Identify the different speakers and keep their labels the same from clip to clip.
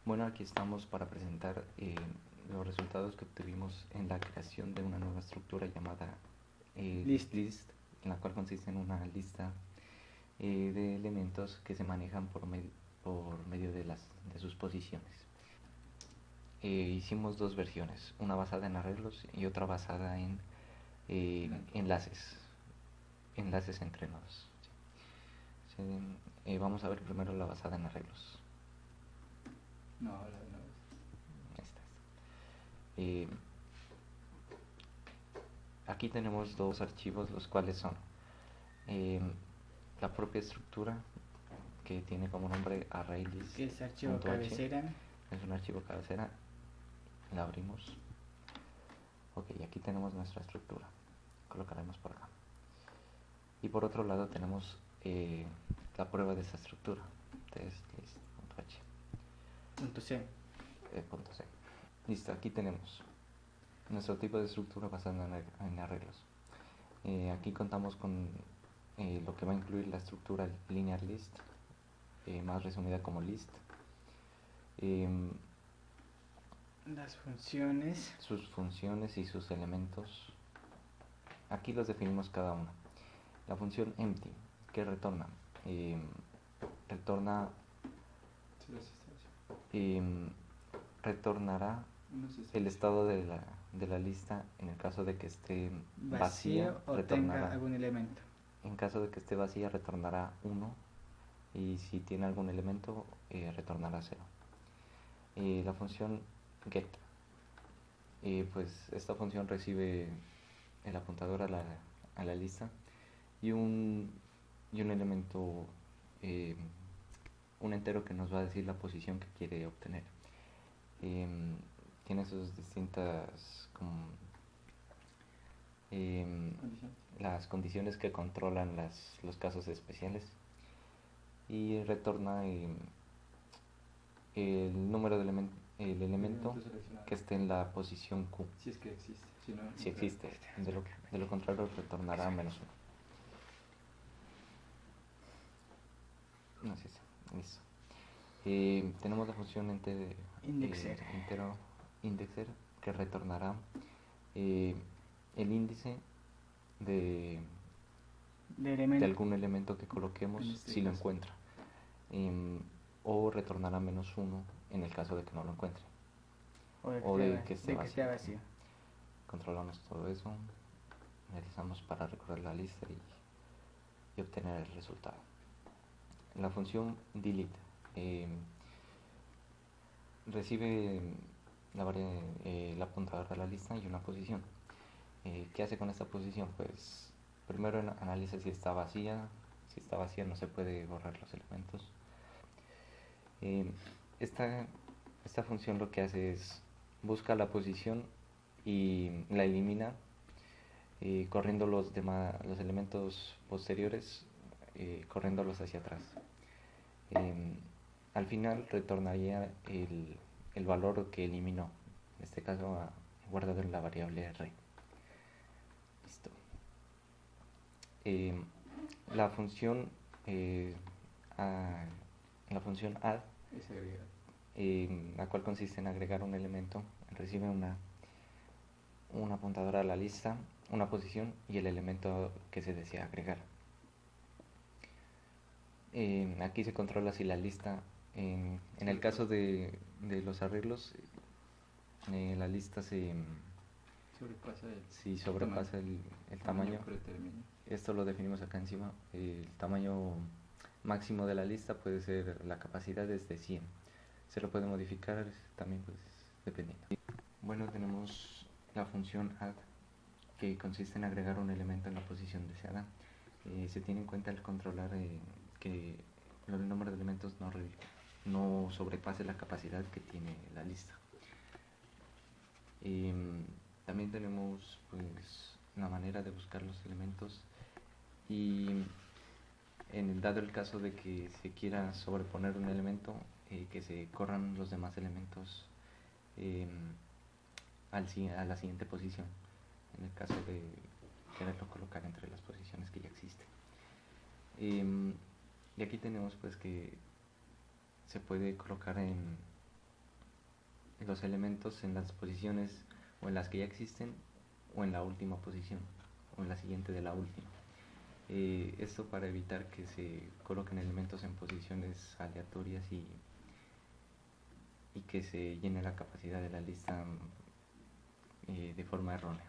Speaker 1: Bueno, aquí estamos para presentar los resultados que obtuvimos en la creación de una nueva estructura llamada list, en la cual consiste en una lista de elementos que se manejan por medio de sus posiciones. Hicimos dos versiones, una basada en arreglos y otra basada en enlaces entre nodos. Vamos a ver primero la basada en arreglos.
Speaker 2: No.
Speaker 1: Eh, Aquí tenemos dos archivos, los cuales son la propia estructura, que tiene como nombre ArrayList.
Speaker 2: ¿Qué es archivo cabecera?
Speaker 1: Es un archivo cabecera. La abrimos. Ok, aquí tenemos nuestra estructura. Colocaremos por acá. Y por otro lado tenemos la prueba de esta estructura. Test.list.h.
Speaker 2: .c.
Speaker 1: .c. Listo, aquí tenemos nuestro tipo de estructura basada en arreglos. Aquí contamos con lo que va a incluir la estructura linear list, más resumida como list.
Speaker 2: Las funciones.
Speaker 1: Sus funciones y sus elementos. Aquí los definimos cada una. La función empty, que retorna. Retornará el estado de la lista en el caso de que esté vacía,
Speaker 2: o tenga algún elemento.
Speaker 1: En caso de que esté vacía, retornará 1, y si tiene algún elemento, retornará 0. La función get, pues esta función recibe el apuntador a la lista y un elemento, un entero que nos va a decir la posición que quiere obtener. Tiene sus distintas las condiciones que controlan los casos especiales, y retorna el número de el elemento que esté en la posición Q.
Speaker 2: Si es que existe.
Speaker 1: Si existe. De lo contrario retornará -1. No sé si listo. Tenemos la función indexer, que retornará el índice de algún elemento que coloquemos si lo encuentra, o retornará -1 en el caso de que no lo encuentre, o de que esté vacío. Controlamos todo eso, realizamos para recorrer la lista y obtener el resultado. La función delete recibe la apuntador a la lista y una posición. ¿Qué hace con esta posición? Pues primero analiza si está vacía. Si está vacía no se puede borrar los elementos. Esta función lo que hace es busca la posición y la elimina, corriendo los elementos posteriores, corriéndolos hacia atrás. Al final retornaría el valor que eliminó, en este caso guardado en la variable array. Listo. La función add, la cual consiste en agregar un elemento, recibe una apuntadora a la lista, una posición y el elemento que se desea agregar. Aquí se controla si la lista, en el caso de los arreglos, la lista sobrepasa el tamaño. Esto lo definimos acá encima. El tamaño máximo de la lista puede ser, la capacidad es de 100. Se lo puede modificar también, pues, dependiendo. Bueno, tenemos la función add, que consiste en agregar un elemento en la posición deseada. Se tiene en cuenta al controlar que el número de elementos no sobrepase la capacidad que tiene la lista. También tenemos, pues, la manera de buscar los elementos, y dado el caso de que se quiera sobreponer un elemento, que se corran los demás elementos a la siguiente posición, en el caso de quererlo colocar entre las posiciones que ya existen. Y aquí tenemos, pues, que se puede colocar los elementos en las posiciones o en las que ya existen o en la última posición o en la siguiente de la última. Esto para evitar que se coloquen elementos en posiciones aleatorias y que se llene la capacidad de la lista de forma errónea.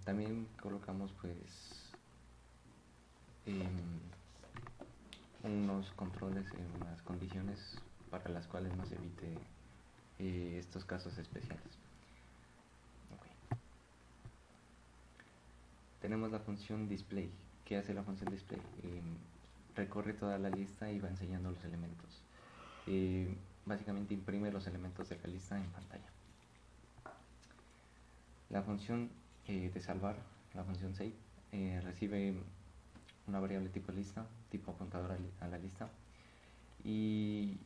Speaker 1: También colocamos pues unos controles en unas condiciones para las cuales nos evite estos casos especiales. Okay. Tenemos la función display. ¿Qué hace la función display? Recorre toda la lista y va enseñando los elementos. Básicamente imprime los elementos de la lista en pantalla. La función de salvar, la función save, recibe una variable tipo lista, tipo apuntador a la lista, y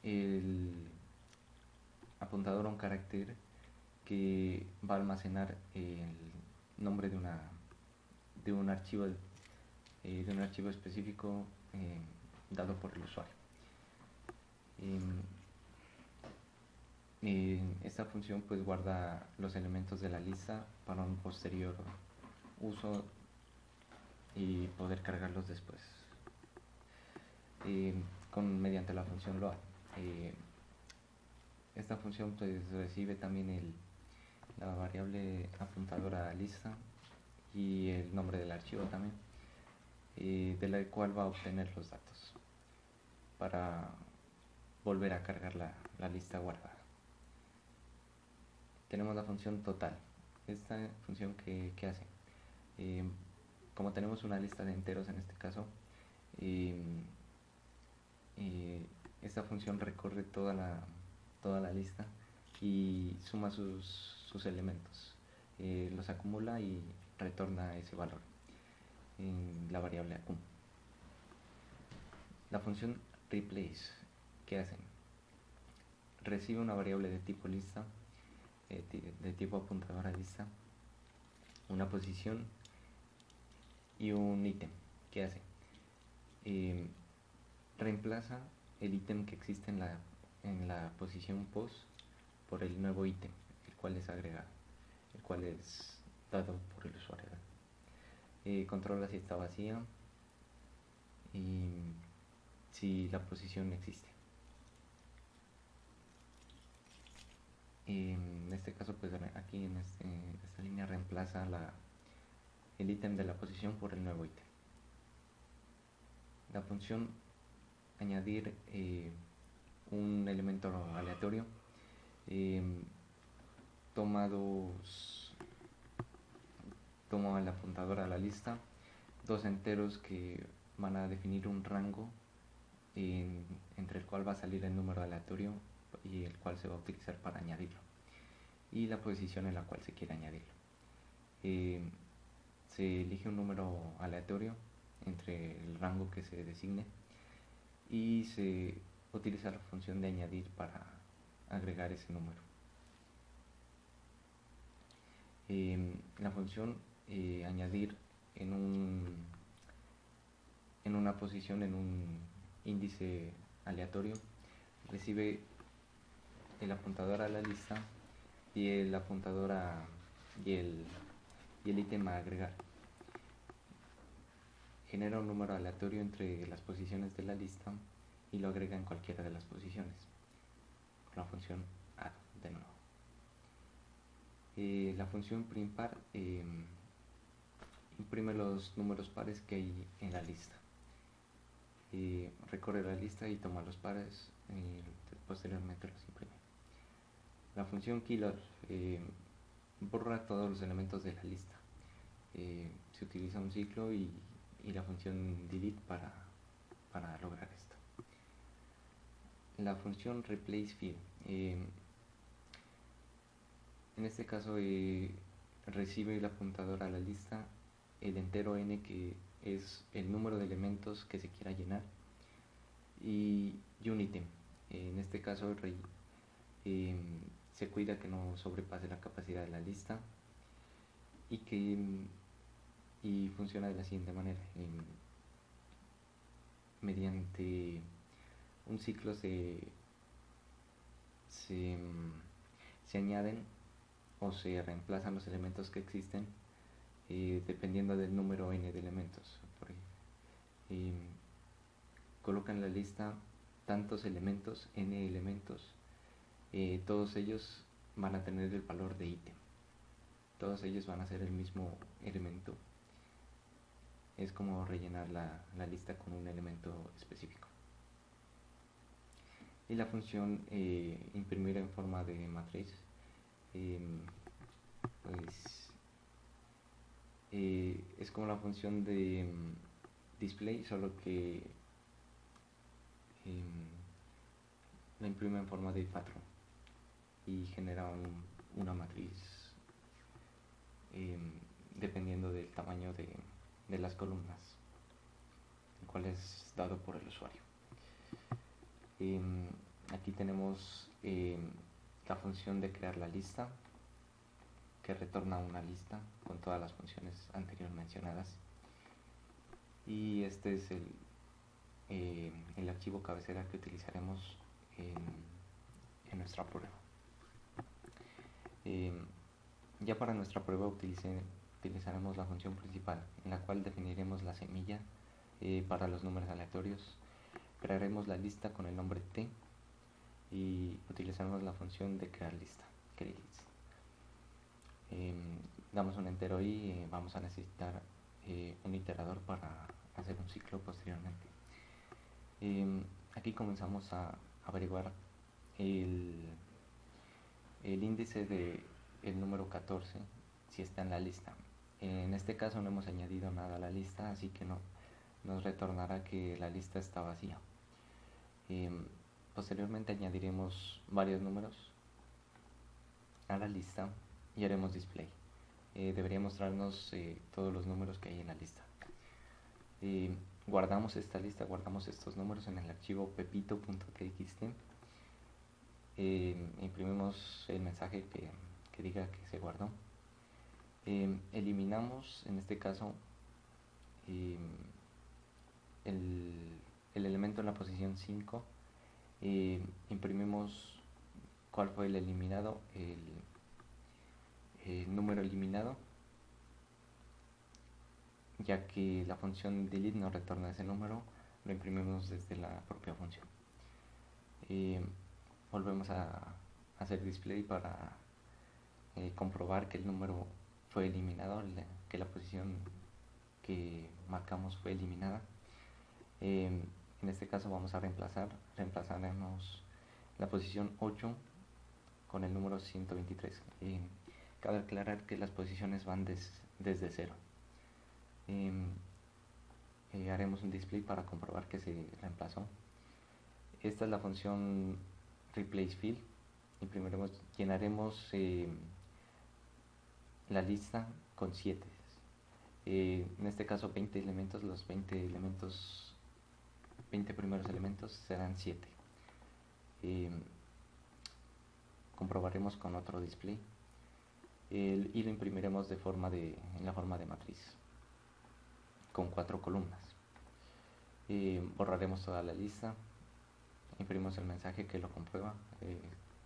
Speaker 1: el apuntador a un carácter que va a almacenar el nombre de un archivo específico dado por el usuario. Esta función pues guarda los elementos de la lista para un posterior uso y poder cargarlos después mediante la función load. Esta función pues recibe también la variable apuntadora a lista y el nombre del archivo también, de la cual va a obtener los datos para volver a cargar la lista guardada. Tenemos la función total. Esta función que hace, como tenemos una lista de enteros en este caso, esta función recorre toda la lista y suma sus elementos, los acumula y retorna ese valor en la variable acum. La función replace, ¿qué hace? Recibe una variable de tipo lista, de tipo apuntador a lista, una posición y un ítem. ¿Qué hace? Reemplaza el ítem que existe en la posición post por el nuevo ítem, el cual es agregado, el cual es dado por el usuario. Controla si está vacía y si la posición existe. En este caso pues aquí en esta línea reemplaza el ítem de la posición por el nuevo ítem. La función añadir un elemento aleatorio toma el apuntador a la lista, dos enteros que van a definir un rango entre el cual va a salir el número aleatorio y el cual se va a utilizar para añadirlo, y la posición en la cual se quiere añadirlo. Se elige un número aleatorio entre el rango que se designe y se utiliza la función de añadir para agregar ese número. La función añadir en una posición, en un índice aleatorio, recibe el apuntador a la lista y el apuntador y el ítem a agregar. Genera un número aleatorio entre las posiciones de la lista y lo agrega en cualquiera de las posiciones con la función add de nuevo. La función primpar imprime los números pares que hay en la lista. Recorre la lista y toma los pares y posteriormente los imprime. La función killer borra todos los elementos de la lista. Se utiliza un ciclo y la función delete para lograr esto. La función replace field, en este caso recibe el apuntador a la lista el entero n, que es el número de elementos que se quiera llenar, y un ítem. En este caso se cuida que no sobrepase la capacidad de la lista y funciona de la siguiente manera. Mediante un ciclo se se añaden o se reemplazan los elementos que existen dependiendo del número n de elementos. Colocan en la lista tantos elementos, n elementos, todos ellos van a tener el valor de ítem. Todos ellos van a ser el mismo elemento. Es como rellenar la lista con un elemento específico. Y la función imprimir en forma de matriz, pues es como la función de display, solo que la imprime en forma de patrón y genera una matriz dependiendo del tamaño de las columnas, el cual es dado por el usuario. Aquí tenemos la función de crear la lista, que retorna una lista con todas las funciones anteriormente mencionadas, y este es el archivo cabecera que utilizaremos en nuestra prueba. Ya para nuestra prueba utilizaremos la función principal, en la cual definiremos la semilla para los números aleatorios. Crearemos la lista con el nombre t y utilizaremos la función de crear lista, createList. Damos un entero y vamos a necesitar un iterador para hacer un ciclo posteriormente. Aquí comenzamos a averiguar el índice del número 14 si está en la lista. En este caso no hemos añadido nada a la lista, así que nos retornará que la lista está vacía. Posteriormente añadiremos varios números a la lista y haremos display. Debería mostrarnos todos los números que hay en la lista. Guardamos esta lista, guardamos estos números en el archivo pepito.txt. Imprimimos el mensaje que diga que se guardó. Eliminamos en este caso el elemento en la posición 5. Imprimimos cuál fue el eliminado, el número eliminado, ya que la función delete nos retorna ese número, lo imprimimos desde la propia función. Volvemos a hacer display para comprobar que el número fue eliminado, que la posición que marcamos fue eliminada. En este caso vamos a reemplazaremos la posición 8 con el número 123. Cabe aclarar que las posiciones van desde 0. Haremos un display para comprobar que se reemplazó. Esta es la función replace field. Llenaremos la lista con 7. En este caso 20 elementos, los 20 primeros elementos serán 7. Comprobaremos con otro display y lo imprimiremos en la forma de matriz con 4 columnas. Borraremos toda la lista, imprimimos el mensaje que lo comprueba,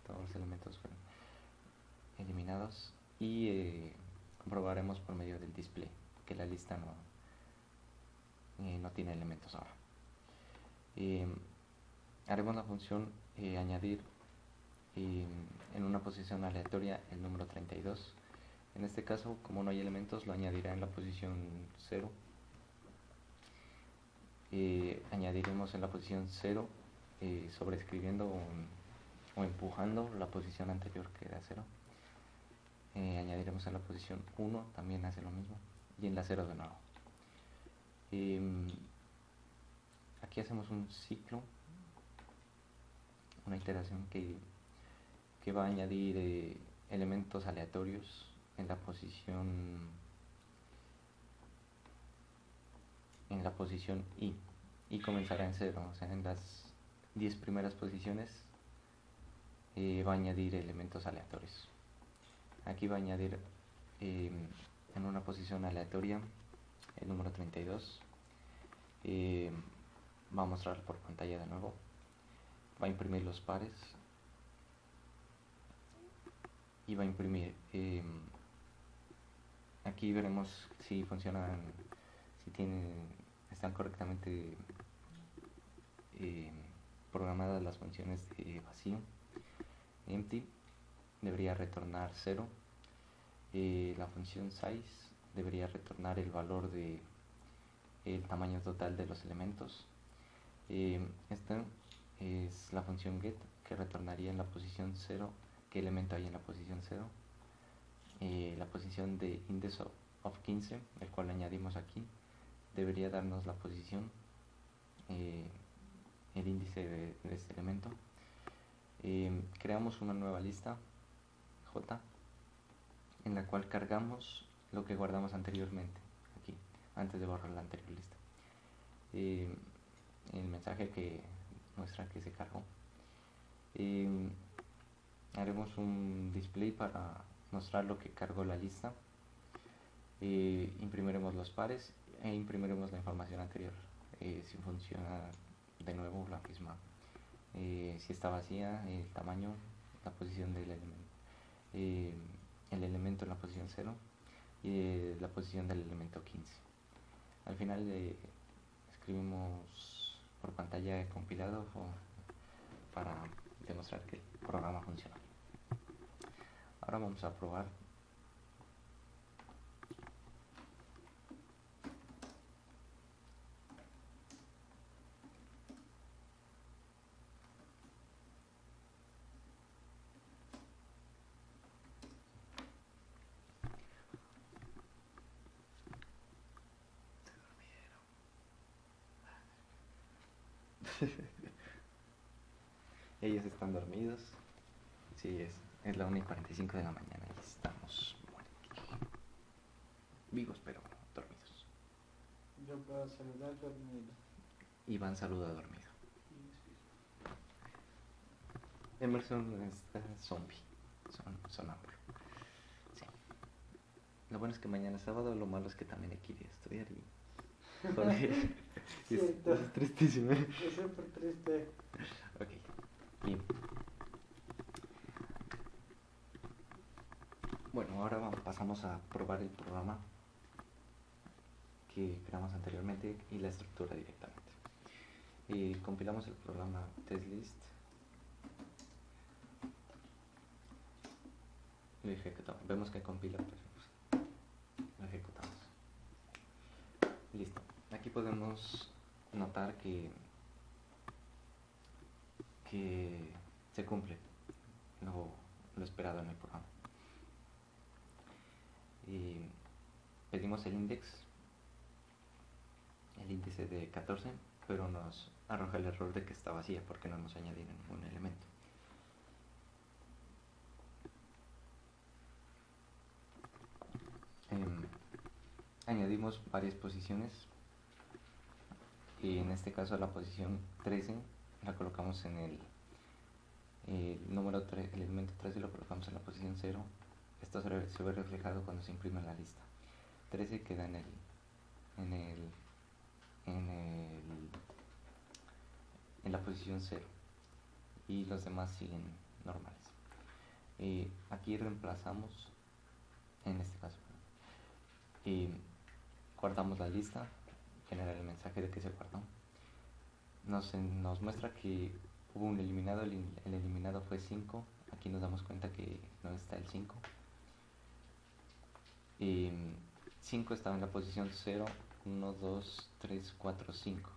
Speaker 1: todos los elementos fueron eliminados, y comprobaremos por medio del display que la lista no tiene elementos ahora. Haremos la función añadir en una posición aleatoria el número 32. En este caso, como no hay elementos, lo añadirá en la posición 0. Añadiremos en la posición 0 sobreescribiendo o empujando la posición anterior, que era 0. Añadiremos en la posición 1, también hace lo mismo, y en la 0 de nuevo. Aquí hacemos un ciclo, una iteración que va a añadir elementos aleatorios en la posición i, y comenzará en 0, o sea, en las 10 primeras posiciones va a añadir elementos aleatorios. Aquí va a añadir en una posición aleatoria el número 32. Va a mostrar por pantalla de nuevo. Va a imprimir los pares y va a imprimir. Aquí veremos si funcionan, si están correctamente programadas las funciones de vacío. Empty debería retornar 0. La función size debería retornar el valor de el tamaño total de los elementos. Esta es la función get, que retornaría en la posición 0 qué elemento hay en la posición 0. La posición de index of 15, el cual añadimos aquí, debería darnos la posición, el índice de este elemento. Creamos una nueva lista J, en la cual cargamos lo que guardamos anteriormente aquí, antes de borrar la anterior lista. El mensaje que muestra que se cargó. Haremos un display para mostrar lo que cargó la lista. Imprimiremos los pares e imprimiremos la información anterior. Si funciona de nuevo la misma. Si está vacía, el tamaño, la posición del elemento, el elemento en la posición 0 y la posición del elemento 15. Al final escribimos por pantalla compilado para demostrar que el programa funciona. Ahora vamos a probar. Ellos están dormidos. Sí, es la 1:45 de la mañana y estamos vivos pero dormidos.
Speaker 2: Yo puedo saludar dormido.
Speaker 1: Iván saluda dormido. Emerson está zombie, sonámbulo. Sí. Lo bueno es que mañana es sábado, lo malo es que también hay que ir a estudiar y... Joder, es tristísimo.
Speaker 2: Es súper triste.
Speaker 1: Ok, bien. Bueno, ahora pasamos a probar el programa que creamos anteriormente y la estructura directamente. Compilamos el programa testlist. Lo ejecutamos. Vemos que compila, pero lo ejecutamos. Listo. Aquí podemos notar que se cumple lo esperado en el programa. Pedimos el índice de 14, pero nos arroja el error de que está vacía porque no hemos añadido ningún elemento. Añadimos varias posiciones y en este caso la posición 13 la colocamos en el número 3, el elemento 13 lo colocamos en la posición 0. Esto se ve reflejado cuando se imprime la lista. 13 queda en la posición 0 y los demás siguen normales. Aquí reemplazamos, en este caso, guardamos la lista, genera el mensaje de que se guardó. Nos muestra que hubo un eliminado, el eliminado fue 5. Aquí nos damos cuenta que no está el 5. 5 estaba en la posición 0, 1, 2, 3, 4, 5.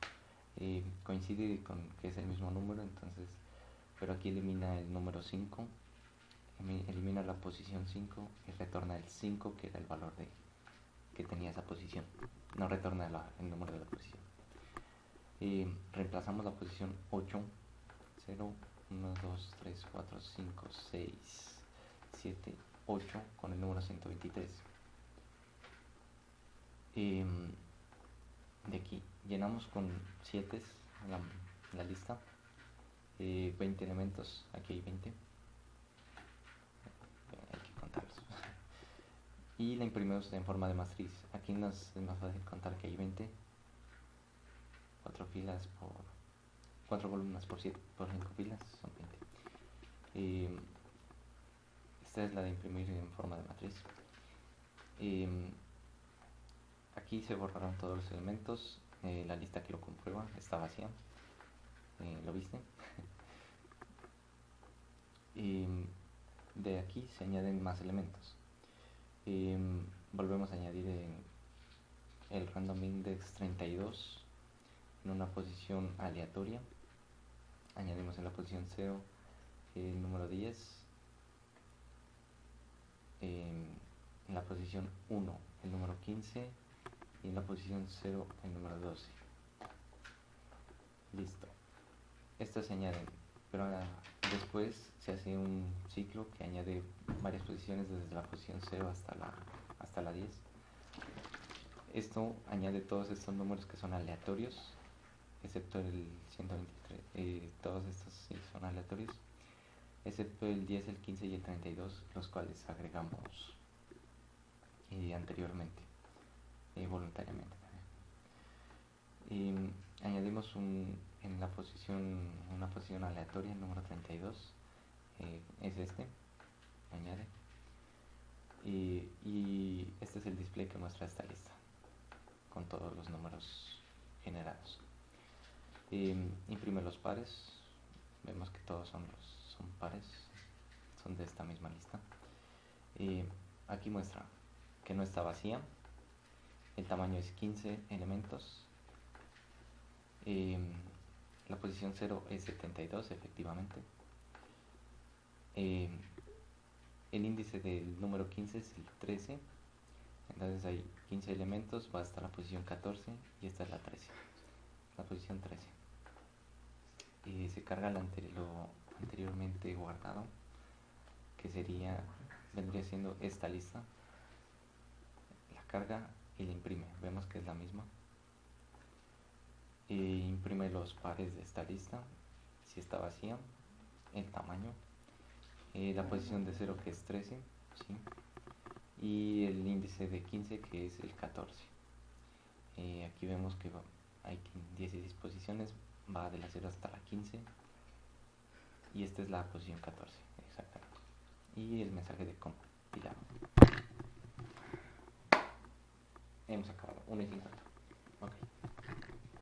Speaker 1: Coincide con que es el mismo número, entonces, pero aquí elimina el número 5, elimina la posición 5 y retorna el 5, que era el valor que tenía esa posición. No retorna el número de la posición. Reemplazamos la posición 8, 0, 1, 2, 3, 4, 5, 6, 7, 8 con el número 123. De aquí llenamos con 7 la lista, 20 elementos, aquí hay 20, hay que contarlos. Y la imprimimos en forma de matriz. Aquí es más fácil contar que hay 20, 4 filas por 4 columnas por 5 filas son 20. esta es la de imprimir en forma de matriz. Aquí se borraron todos los elementos. La lista que lo comprueba está vacía. ¿Lo viste? De aquí se añaden más elementos. Volvemos a añadir el random index 32 en una posición aleatoria. Añadimos en la posición 0 el número 10, en la posición 1 el número 15 y en la posición 0 el número 12. Listo. Estas se añaden, pero después se hace un ciclo que añade varias posiciones desde la posición 0 hasta la 10. Esto añade todos estos números que son aleatorios, excepto el 123, todos estos sí son aleatorios, excepto el 10, el 15 y el 32, los cuales agregamos anteriormente, voluntariamente también. Añadimos en una posición aleatoria, el número 32, es este, añade. Y este es el display que muestra esta lista, con todos los números generados. Imprime los pares, vemos que todos son pares, son de esta misma lista. Aquí muestra que no está vacía, el tamaño es 15 elementos, la posición 0 es 72 efectivamente, el índice del número 15 es el 13, entonces hay 15 elementos, va hasta la posición 14 y esta es la 13, la posición 13. Se carga lo anteriormente guardado, que vendría siendo esta lista, la carga y la imprime, vemos que es la misma. Imprime los pares de esta lista, si está vacía, el tamaño, la posición de 0 que es 13, ¿sí? Y el índice de 15 que es el 14. Aquí vemos que hay 16 posiciones, va de la 0 hasta la 15 y esta es la posición 14 exactamente, y el mensaje de compilado. Hemos acabado, 1:50. Ok.